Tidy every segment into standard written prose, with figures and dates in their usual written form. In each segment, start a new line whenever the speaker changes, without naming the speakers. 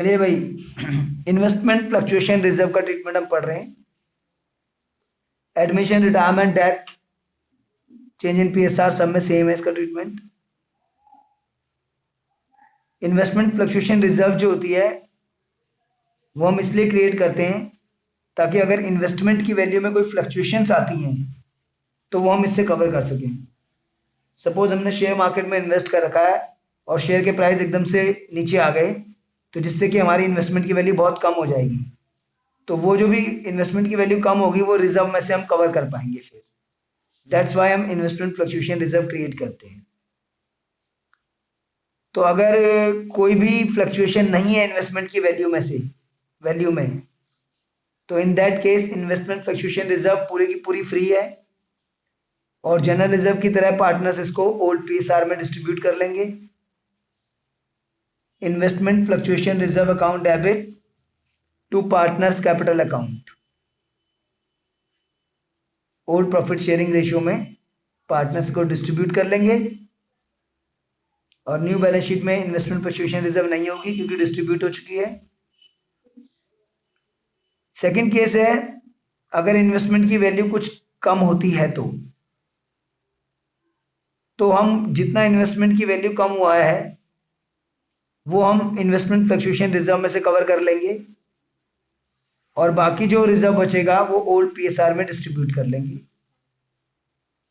चलिए भाई, investment fluctuation reserve का ट्रीटमेंट हम पढ़ रहे हैं। Admission, retirement, death, change in PSR सब में सेम है इसका ट्रीटमेंट। इन्वेस्टमेंट फ्लक्चुएशन रिजर्व जो होती है वो हम इसलिए क्रिएट करते हैं ताकि अगर इन्वेस्टमेंट की वैल्यू में कोई फ्लक्चुएशंस आती हैं तो वो हम इससे कवर कर सकें। सपोज हमने शेयर मार्केट में इन्वेस्ट कर रखा है और शेयर के प्राइस एकदम से नीचे आ गए, तो जिससे कि हमारी इन्वेस्टमेंट की वैल्यू बहुत कम हो जाएगी। तो वो जो भी इन्वेस्टमेंट की वैल्यू कम होगी वो रिजर्व में से हम कवर कर पाएंगे फिर। दैट्स वाई हम इन्वेस्टमेंट फ्लक्चुएशन रिजर्व क्रिएट करते हैं। तो अगर कोई भी फ्लक्चुएशन नहीं है इन्वेस्टमेंट की वैल्यू में, तो in that case investment fluctuation reserve पूरी की पूरी फ्री है और जनरल रिजर्व की तरह पार्टनर्स इसको ओल्ड पीएसआर में डिस्ट्रीब्यूट कर लेंगे। Investment fluctuation reserve account debit to partners capital account. Old profit sharing ratio में पार्टनर्स को डिस्ट्रीब्यूट कर लेंगे और न्यू बैलेंस शीट में इन्वेस्टमेंट फ्लक्चुएशन रिजर्व नहीं होगी क्योंकि डिस्ट्रीब्यूट हो चुकी है। सेकंड केस है, अगर इन्वेस्टमेंट की वैल्यू कुछ कम होती है तो हम जितना इन्वेस्टमेंट की वैल्यू कम हुआ है वो हम इन्वेस्टमेंट फ्लक्चुएशन रिजर्व में से कवर कर लेंगे और बाकी जो रिजर्व बचेगा वो ओल्ड पीएसआर में डिस्ट्रीब्यूट कर लेंगे।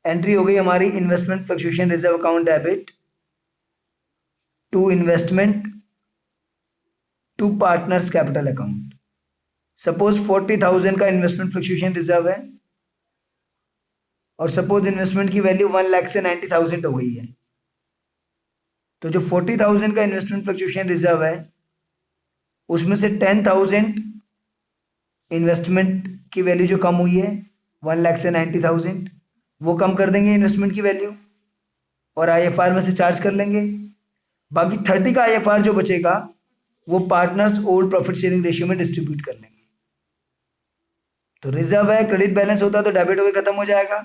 एंट्री हो गई हमारी investment fluctuation reserve account debit to investment to partners capital account. Suppose 40,000 का इन्वेस्टमेंट फ्लक्चुएशन रिजर्व है और सपोज इन्वेस्टमेंट की वैल्यू 1 लाख से 90,000 हो गई है, तो जो 40,000 का इन्वेस्टमेंट फ्लक्चुएशन रिजर्व है उसमें से 10,000 इन्वेस्टमेंट की वैल्यू जो कम हुई है 1 लाख से 90,000 वो कम कर देंगे इन्वेस्टमेंट की वैल्यू और आईएफआर में से चार्ज कर लेंगे। बाकी 30 का आईएफआर जो बचेगा वो partners old profit sharing ratio में डिस्ट्रीब्यूट कर लेंगे। तो रिजर्व है, क्रेडिट बैलेंस होता तो डेबिट होकर खत्म हो जाएगा।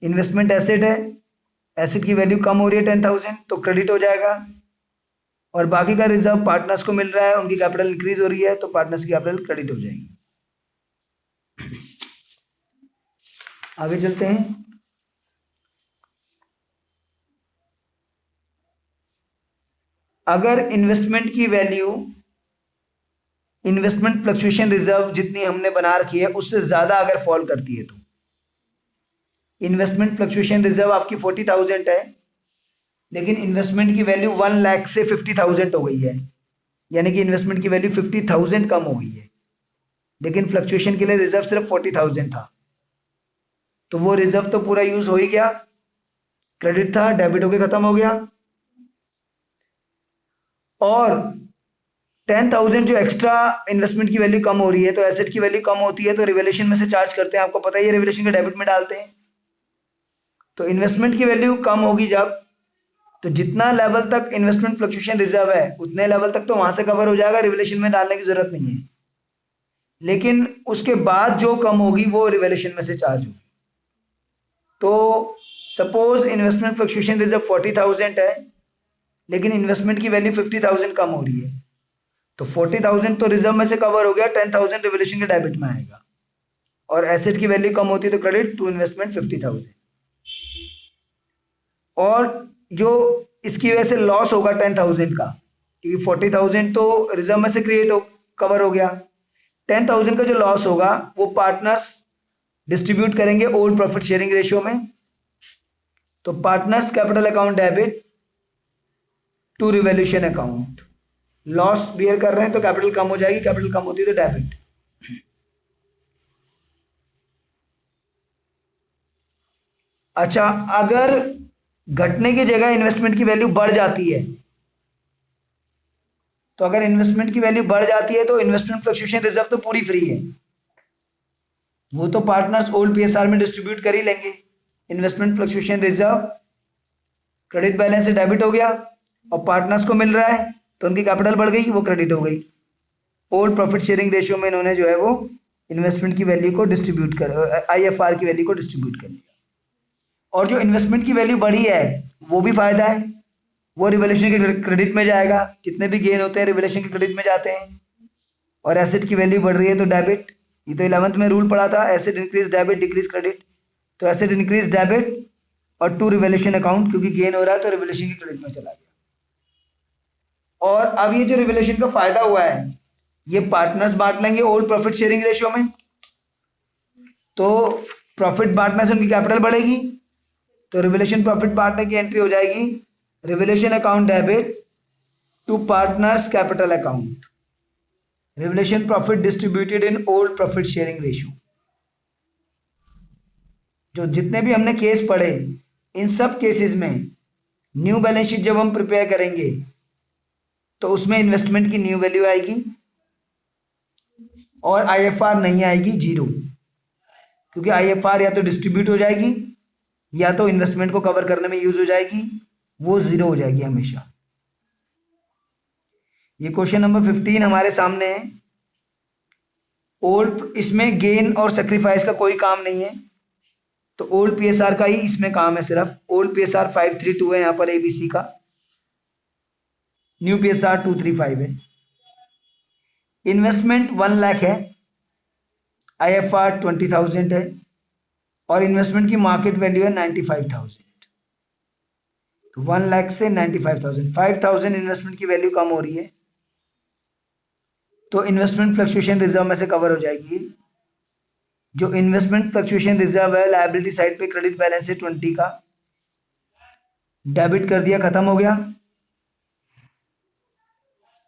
इन्वेस्टमेंट एसेट है, एसेट की वैल्यू कम हो रही है 10,000 तो क्रेडिट हो जाएगा और बाकी का रिजर्व पार्टनर्स को मिल रहा है, उनकी कैपिटल इंक्रीज हो रही है तो पार्टनर्स की कैपिटल क्रेडिट हो जाएगी। आगे चलते हैं। अगर इन्वेस्टमेंट की वैल्यू इन्वेस्टमेंट फ्लक्चुएशन रिजर्व जितनी हमने बना रखी है उससे ज्यादा अगर फॉल करती है तो इन्वेस्टमेंट फ्लक्चुएशन रिजर्व आपकी 40,000 है लेकिन इन्वेस्टमेंट की वैल्यू 1 लाख से 50,000 हो गई है, यानी कि इन्वेस्टमेंट की वैल्यू 50,000 कम हो गई है लेकिन फ्लक्चुएशन के लिए रिजर्व सिर्फ 40,000 था। तो वो रिजर्व तो पूरा यूज हो ही गया, क्रेडिट था, डेबिट होके खत्म हो गया। और 10,000 जो एक्स्ट्रा इन्वेस्टमेंट की वैल्यू कम हो रही है तो एसेट की वैल्यू कम होती है तो रिवैल्यूएशन में से चार्ज करते हैं, आपको पता ही है रिवैल्यूएशन के डेबिट में डालते हैं। तो इन्वेस्टमेंट की वैल्यू कम होगी जब, तो जितना लेवल तक इन्वेस्टमेंट फ्लक्चुएशन रिजर्व है उतने लेवल तक तो वहां से कवर हो जाएगा, रिवैल्यूएशन में डालने की जरूरत नहीं है। लेकिन उसके बाद जो कम होगी वो रिवैल्यूएशन में से चार्ज होगी। तो सपोज इन्वेस्टमेंट फ्लक्चुएशन रिजर्व 40,000 है लेकिन इन्वेस्टमेंट की वैल्यू 50,000 कम हो रही है, तो 40,000 तो रिजर्व में से कवर हो गया, 10,000 रिवैल्यूएशन के डेबिट में आएगा और एसेट की वैल्यू कम होती है तो क्रेडिट टू इन्वेस्टमेंट 50,000। और जो इसकी वजह से लॉस होगा 10,000 का, क्योंकि 40,000 तो रिजर्व में से कवर हो गया, 10,000 का जो लॉस होगा वो पार्टनर्स डिस्ट्रीब्यूट करेंगे ओल्ड प्रॉफिट शेयरिंग रेशियो में। तो partners capital account debit to revaluation account. Loss bear कर रहे हैं तो कैपिटल कम हो जाएगी, कैपिटल कम होती है तो डेबिट। अच्छा, अगर घटने की जगह इन्वेस्टमेंट की वैल्यू बढ़ जाती है, तो अगर इन्वेस्टमेंट की वैल्यू बढ़ जाती है तो इन्वेस्टमेंट फ्लक्चुएशन रिजर्व तो पूरी फ्री है, वो तो पार्टनर्स ओल्ड पीएसआर में डिस्ट्रीब्यूट कर ही लेंगे। Investment fluctuation reserve credit balance से डेबिट हो गया और पार्टनर्स को मिल रहा है तो उनकी कैपिटल बढ़ गई, वो क्रेडिट हो गई। ओल्ड प्रॉफिट शेयरिंग रेशियो में इन्होंने जो है वो इन्वेस्टमेंट की वैल्यू को डिस्ट्रीब्यूट कर आईएफआर की वैल्यू को डिस्ट्रीब्यूट कर लिया। और जो इन्वेस्टमेंट की वैल्यू बढ़ी है वो भी फायदा है, वो रिवैल्यूएशन के क्रेडिट में जाएगा, जितने भी गेन होते हैं रिवैल्यूएशन के क्रेडिट में जाते हैं। और एसेट की वैल्यू बढ़ रही है तो डेबिट। ये तो 11th में रूल पढ़ा था, asset increase debit decrease credit. तो एसेट इंक्रीज डेबिट और टू रिवैल्यूएशन अकाउंट, क्योंकि गेन हो रहा है तो रिवैल्यूएशन के क्रेडिट में चला गया। और अब ये जो रिवैल्यूएशन का फायदा हुआ है ये पार्टनर्स बांट लेंगे ओल्ड प्रॉफिट शेयरिंग रेशियो में। तो प्रॉफिट बांटने से उनकी कैपिटल बढ़ेगी, तो रिवैल्यूएशन प्रॉफिट बांटने की एंट्री हो जाएगी revaluation account debit to partners capital account, revaluation profit distributed in old profit sharing ratio. जो जितने भी हमने केस पढ़े इन सब केसेस में न्यू बैलेंस शीट जब हम प्रिपेयर करेंगे तो उसमें इन्वेस्टमेंट की न्यू वैल्यू आएगी और आईएफआर नहीं आएगी, जीरो। क्योंकि आईएफआर या तो डिस्ट्रीब्यूट हो जाएगी या तो इन्वेस्टमेंट को कवर करने में यूज हो जाएगी, वो जीरो हो जाएगी हमेशा। ये क्वेश्चन नंबर 15 हमारे सामने है। ओल्ड, इसमें गेन और सेक्रीफाइस का कोई काम नहीं है, तो ओल्ड पीएसआर का ही इसमें काम है सिर्फ। ओल्ड पीएसआर 532 है यहाँ पर एबीसी का, न्यू पीएसआर 235 है। इन्वेस्टमेंट 1 लाख है, आईएफआर 20,000 है और इन्वेस्टमेंट की मार्केट वैल्यू है 95,000। तो 1 लाख से 95,000, 5,000 इन्वेस्टमेंट की वैल्यू कम हो रही है, तो इन्वेस्टमेंट फ्लक्चुएशन रिजर्व में से कवर हो जाएगी। जो इन्वेस्टमेंट फ्लक्चुएशन रिजर्व है लायबिलिटी साइड पे क्रेडिट बैलेंस है 20 का, डेबिट कर दिया, खत्म हो गया।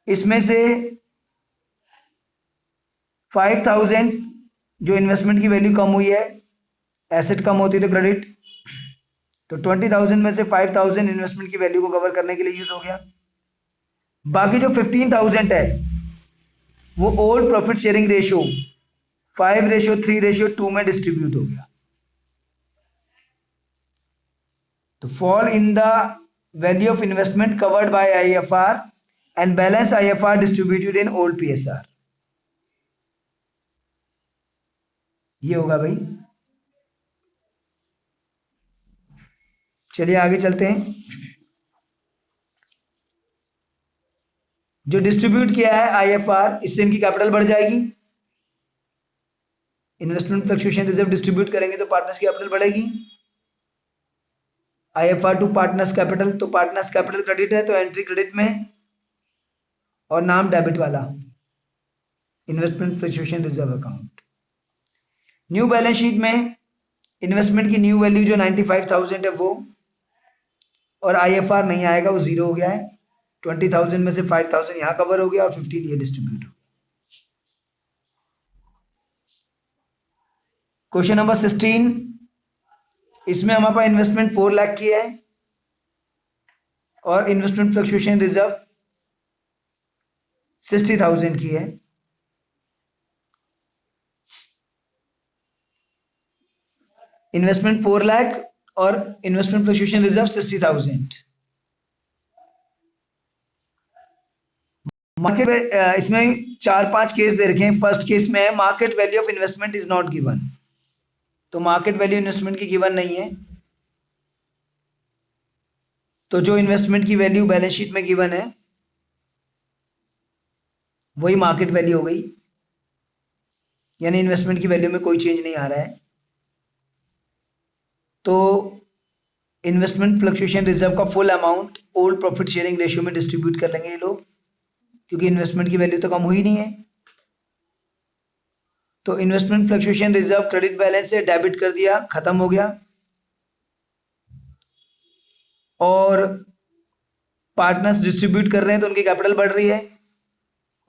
इसमें से 5,000 जो इन्वेस्टमेंट की वैल्यू कम हुई है, एसेट कम होती है तो क्रेडिट, तो 20,000 में से 5,000 इन्वेस्टमेंट की वैल्यू को कवर करने के लिए यूज हो गया। बाकी जो 15,000 है वो ओल्ड प्रॉफिट शेयरिंग रेशियो 5:3:2 में डिस्ट्रीब्यूट हो गया। तो fall in the value of investment covered by IFR and balance IFR distributed in old PSR, ये होगा भाई। चलिए आगे चलते हैं। जो डिस्ट्रीब्यूट किया है आईएफआर, इससे इनकी कैपिटल बढ़ जाएगी। इन्वेस्टमेंट फ्लक्चुएशन रिजर्व डिस्ट्रीब्यूट करेंगे तो पार्टनर्स की कैपिटल बढ़ेगी। आईएफआर टू पार्टनर्स कैपिटल, तो पार्टनर्स कैपिटल क्रेडिट है तो एंट्री क्रेडिट में और नाम डेबिट वाला, investment fluctuation reserve account. New balance sheet में इन्वेस्टमेंट की न्यू वैल्यू जो 95,000 है वो, और आईएफआर नहीं आएगा, वो जीरो हो गया है। 20,000 में से 5,000 यहाँ कवर हो गया और 15 ये डिस्ट्रीब्यूट हो गया। क्वेश्चन नंबर 16, इसमें हमारे पास इन्वेस्टमेंट 4 लाख की है और इन्वेस्टमेंट फ्लक्चुएशन रिजर्व 60,000 की है। इन्वेस्टमेंट 4 लाख और इन्वेस्टमेंट फ्लक्चुएशन रिजर्व 60,000। मार्केट इसमें 4-5 केस दे रखे हैं। फर्स्ट केस में है market value of investment is not given, तो मार्केट वैल्यू इन्वेस्टमेंट की गिवन नहीं है, तो जो इन्वेस्टमेंट की वैल्यू बैलेंस शीट में गिवन है वही मार्केट वैल्यू हो गई, यानी इन्वेस्टमेंट की वैल्यू में कोई चेंज नहीं आ रहा है। तो इन्वेस्टमेंट फ्लक्चुएशन रिजर्व का full amount old profit sharing ratio में डिस्ट्रीब्यूट कर लेंगे ये लोग, क्योंकि इन्वेस्टमेंट की वैल्यू तो कम हुई नहीं है। तो investment fluctuation reserve credit balance से डेबिट कर दिया, खत्म हो गया। और पार्टनर्स डिस्ट्रीब्यूट कर रहे हैं तो उनकी कैपिटल बढ़ रही है,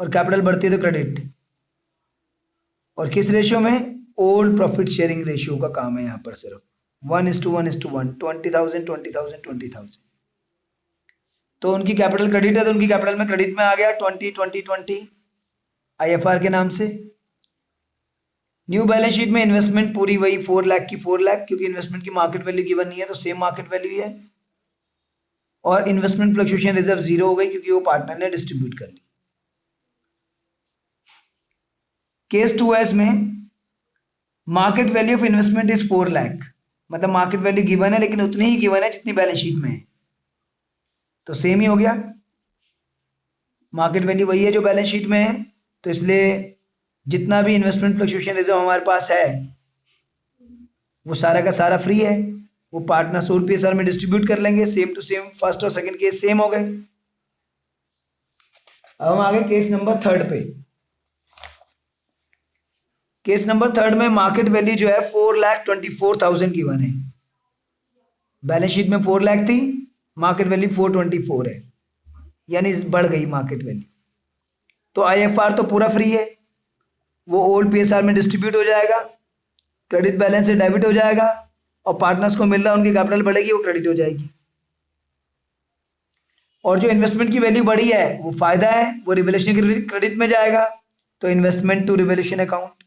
और कैपिटल बढ़ती है तो क्रेडिट। और किस रेशियो में? ओल्ड प्रॉफिट शेयरिंग रेशियो का काम है यहाँ पर सिर्फ 1:1:1, 20,000 20,000 20,000। तो उनकी कैपिटल क्रेडिट है तो उनकी कैपिटल में क्रेडिट में आ गया 20 आईएफआर के नाम से। न्यू बैलेंस शीट में इन्वेस्टमेंट पूरी वही 4 लाख की 4 लाख, क्योंकि इन्वेस्टमेंट की मार्केट वैल्यू गिवन नहीं है तो सेम मार्केट वैल्यू है। और इन्वेस्टमेंट फ्लक्चुएशन रिजर्व जीरो हो गई क्योंकि वो पार्टनर ने डिस्ट्रीब्यूट कर ली। केस 2S में market value of investment is 4 lakh, मतलब मार्केट वैल्यू गिवन है लेकिन उतनी ही गिवन है जितनी बैलेंस शीट में है। तो सेम ही हो गया, मार्केट वैल्यू वही है जो बैलेंस शीट में है, तो इसलिए जितना भी इन्वेस्टमेंट फ्लक्चुएशन रिजर्व हमारे पास है वो सारा का सारा फ्री है, वो पार्टनर्स और पीएसआर में डिस्ट्रीब्यूट कर लेंगे, सेम टू सेम, फर्स्ट और सेकंड केस सेम हो गए। अब हम आगे केस नंबर थर्ड पे। केस नंबर थर्ड में मार्केट वैल्यू जो है 4,24,000 की वन है, बैलेंस शीट में 4 लाख थी, मार्केट वैल्यू 424 है, यानी बढ़ गई मार्केट वैल्यू। तो आईएफआर तो पूरा फ्री है, वो ओल्ड पीएसआर में डिस्ट्रीब्यूट हो जाएगा, क्रेडिट बैलेंस से डेबिट हो जाएगा, और पार्टनर्स को मिल रहा है उनकी कैपिटल बढ़ेगी, वो क्रेडिट हो जाएगी। और जो इन्वेस्टमेंट की वैल्यू बढ़ी है वो फायदा है, वो रिवैल्यूएशन क्रेडिट में जाएगा, तो इन्वेस्टमेंट टू रिवैल्यूएशन अकाउंट।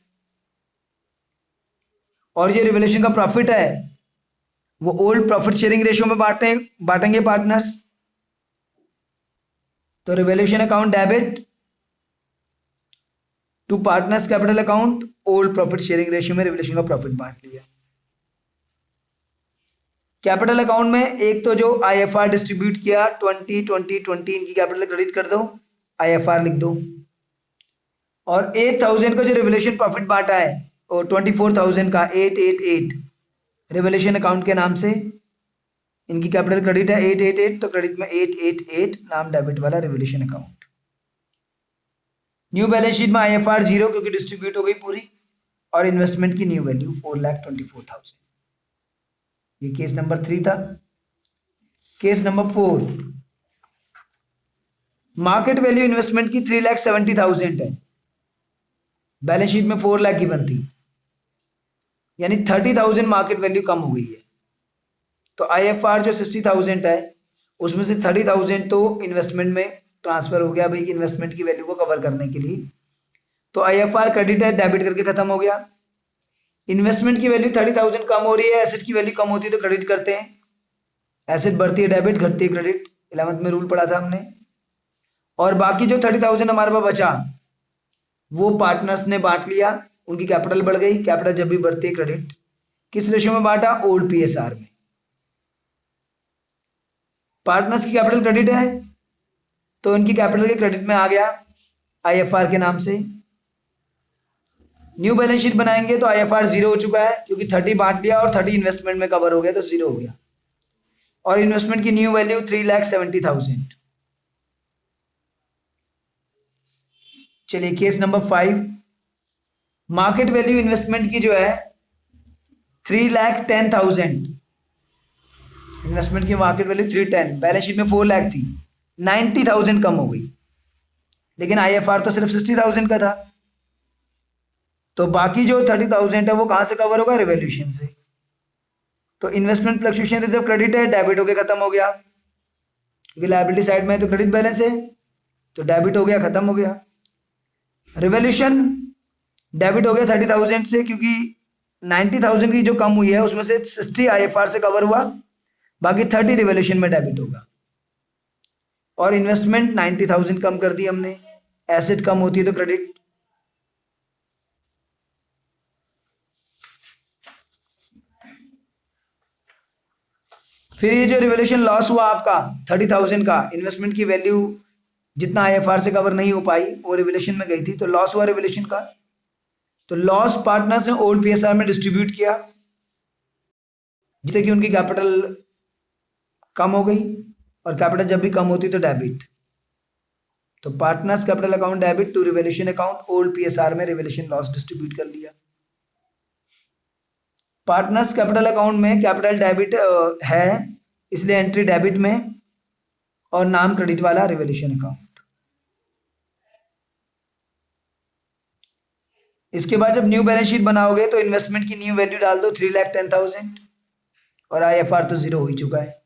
और जो रिवैल्यूएशन का प्रॉफिट है वो ओल्ड प्रॉफिट शेयरिंग रेशियो में बांटेंगे पार्टनर्स, तो revaluation account debit to partners capital account, old profit sharing ratio में रिवैल्यूएशन का प्रॉफिट बांट लिया। कैपिटल अकाउंट में एक तो जो आईएफआर डिस्ट्रीब्यूट किया 20 20 20 इनकी कैपिटल क्रेडिट कर दो, आईएफआर लिख दो, और 8,000 का जो रिवैल्यूएशन प्रॉफिट बांटा है और 24,000 का 888 रिवैल्यूएशन अकाउंट के नाम से, इनकी कैपिटल क्रेडिट है 888, तो क्रेडिट में 888 नाम डेबिट वाला revaluation account. New balance sheet में आईएफआर 0 क्योंकि डिस्ट्रीब्यूट हो गई पूरी, और इन्वेस्टमेंट की न्यू वैल्यू 4,24,000। ये केस नंबर 3 था। Case number 4, market value investment की 3,70,000 है, बैलेंस शीट में 4 लाख की बनती, यानी 30,000 मार्केट वैल्यू कम हो गई है। तो आईएफआर जो 60,000 है उसमें से 30,000 तो इन्वेस्टमेंट में ट्रांसफर हो गया भाई, इन्वेस्टमेंट की वैल्यू को कवर करने के लिए। तो आईएफआर क्रेडिट है, डेबिट करके खत्म हो गया। इन्वेस्टमेंट की वैल्यू 30,000 कम हो रही है, एसेट की वैल्यू कम होती है तो क्रेडिट करते हैं, एसेट बढ़ती है डेबिट, घटती है क्रेडिट, 11th में रूल पढ़ा था हमने। और बाकी जो 30,000 हमारे पास बचा वो पार्टनर्स ने बांट लिया, उनकी कैपिटल बढ़ गई, कैपिटल जब भी बढ़ती है क्रेडिट, किस रेशियो में बांटा, ओल्ड पीएसआर में। पार्टनर्स की कैपिटल क्रेडिट है तो इनकी कैपिटल के क्रेडिट में आ गया आईएफआर के नाम से। न्यू बैलेंस शीट बनाएंगे तो आईएफआर 0 हो चुका है क्योंकि 30 बांट लिया और 30 इन्वेस्टमेंट में कवर हो गया तो 0 हो गया, और इन्वेस्टमेंट की न्यू वैल्यू 3,70,000। चलिए case number 5, market value investment की जो है 3,10,000, इन्वेस्टमेंट की मार्केट वैल्यू 310, बैलेंस शीट में 4 लाख थी, 90,000 कम हो गई, लेकिन आईएफआर तो सिर्फ 60,000 का था, तो बाकी जो 30,000 है वो कहां से कवर होगा, रिवैल्यूएशन से। तो इन्वेस्टमेंट फ्लक्चुएशन रिजर्व क्रेडिट है, डेबिट हो गया, खत्म हो गया, क्योंकि लायबिलिटी साइड में तो क्रेडिट बैलेंस है, तो डेबिट हो गया, खत्म हो गया। रिवैल्यूएशन डेबिट हो गया 30,000 से, क्योंकि 90,000 की जो कम हुई है उसमें से 60 आईएफआर से कवर हुआ, बाकी 30 रिवैल्यूएशन में डेबिट होगा। और इन्वेस्टमेंट 90,000 कम कर दी हमने, एसेट कम होती है तो क्रेडिट। फिर ये जो रिवैल्यूएशन लॉस हुआ आपका 30,000 का, इन्वेस्टमेंट की वैल्यू जितना आईएफआर से कवर नहीं हो पाई वो रिवैल्यूएशन में गई थी, तो लॉस हुआ रिवैल्यूएशन का, तो लॉस पार्टनर्स ने ओल्ड पीएसआर में डिस्ट्रीब्यूट किया, जिससे कि उनकी कैपिटल कम हो गई, और कैपिटल जब भी कम होती तो डेबिट, तो partners capital account debit to revaluation account, old PSR में रिवैल्यूएशन लॉस डिस्ट्रीब्यूट कर लिया। पार्टनर्स कैपिटल अकाउंट में कैपिटल डेबिट है इसलिए एंट्री डेबिट में, और नाम क्रेडिट वाला रिवैल्यूएशन अकाउंट। इसके बाद जब न्यू बैलेंस शीट बनाओगे तो इन्वेस्टमेंट की न्यू वैल्यू डाल दो 3,10,000, और आईएफआर तो 0 हो ही चुका है,